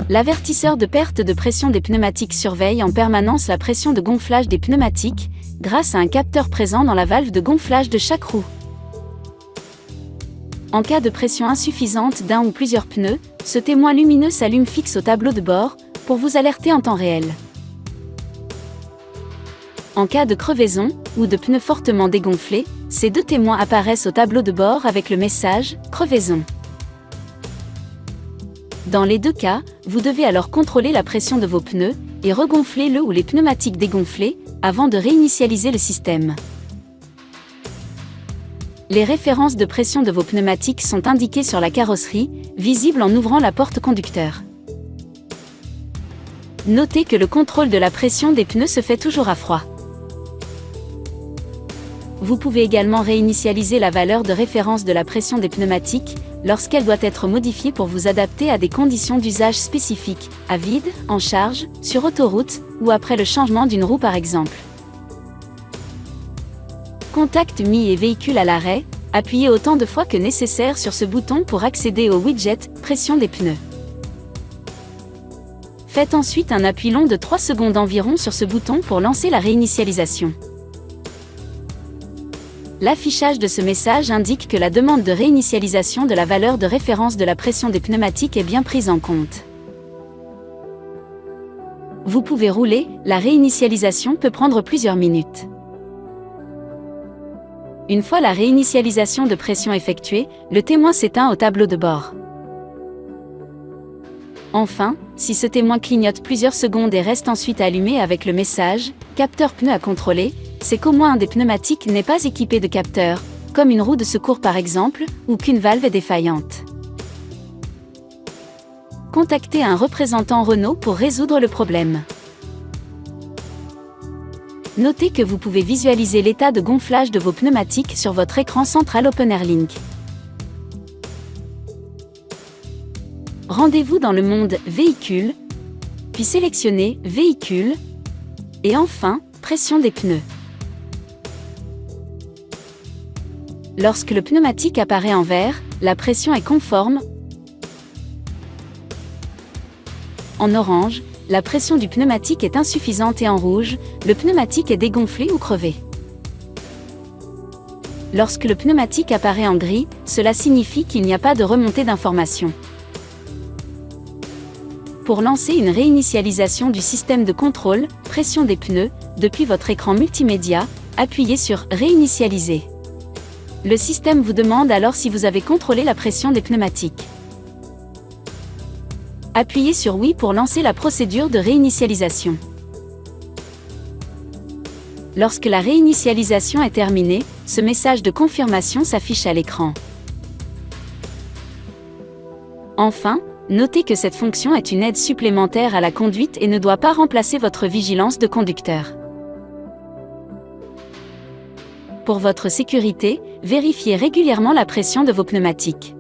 L'avertisseur de perte de pression des pneumatiques surveille en permanence la pression de gonflage des pneumatiques, grâce à un capteur présent dans la valve de gonflage de chaque roue. En cas de pression insuffisante d'un ou plusieurs pneus, ce témoin lumineux s'allume fixe au tableau de bord, pour vous alerter en temps réel. En cas de crevaison, ou de pneus fortement dégonflés, ces deux témoins apparaissent au tableau de bord avec le message « Crevaison ». Dans les deux cas, vous devez alors contrôler la pression de vos pneus, et regonfler le ou les pneumatiques dégonflés, avant de réinitialiser le système. Les références de pression de vos pneumatiques sont indiquées sur la carrosserie, visibles en ouvrant la porte conducteur. Notez que le contrôle de la pression des pneus se fait toujours à froid. Vous pouvez également réinitialiser la valeur de référence de la pression des pneumatiques, lorsqu'elle doit être modifiée pour vous adapter à des conditions d'usage spécifiques, à vide, en charge, sur autoroute, ou après le changement d'une roue par exemple. Contact mis et véhicule à l'arrêt, appuyez autant de fois que nécessaire sur ce bouton pour accéder au widget « Pression des pneus ». Faites ensuite un appui long de 3 secondes environ sur ce bouton pour lancer la réinitialisation. L'affichage de ce message indique que la demande de réinitialisation de la valeur de référence de la pression des pneumatiques est bien prise en compte. Vous pouvez rouler, la réinitialisation peut prendre plusieurs minutes. Une fois la réinitialisation de pression effectuée, le témoin s'éteint au tableau de bord. Enfin, si ce témoin clignote plusieurs secondes et reste ensuite allumé avec le message « Capteur pneu à contrôler », c'est qu'au moins un des pneumatiques n'est pas équipé de capteur, comme une roue de secours par exemple, ou qu'une valve est défaillante. Contactez un représentant Renault pour résoudre le problème. Notez que vous pouvez visualiser l'état de gonflage de vos pneumatiques sur votre écran central OpenAirLink. Rendez-vous dans le mode « Véhicule », puis sélectionnez « Véhicule » et enfin « Pression des pneus ». Lorsque le pneumatique apparaît en vert, la pression est conforme. En orange, la pression du pneumatique est insuffisante et en rouge, le pneumatique est dégonflé ou crevé. Lorsque le pneumatique apparaît en gris, cela signifie qu'il n'y a pas de remontée d'informations. Pour lancer une réinitialisation du système de contrôle, pression des pneus, depuis votre écran multimédia, appuyez sur « Réinitialiser ». Le système vous demande alors si vous avez contrôlé la pression des pneumatiques. Appuyez sur « Oui » pour lancer la procédure de réinitialisation. Lorsque la réinitialisation est terminée, ce message de confirmation s'affiche à l'écran. Enfin, notez que cette fonction est une aide supplémentaire à la conduite et ne doit pas remplacer votre vigilance de conducteur. Pour votre sécurité, vérifiez régulièrement la pression de vos pneumatiques.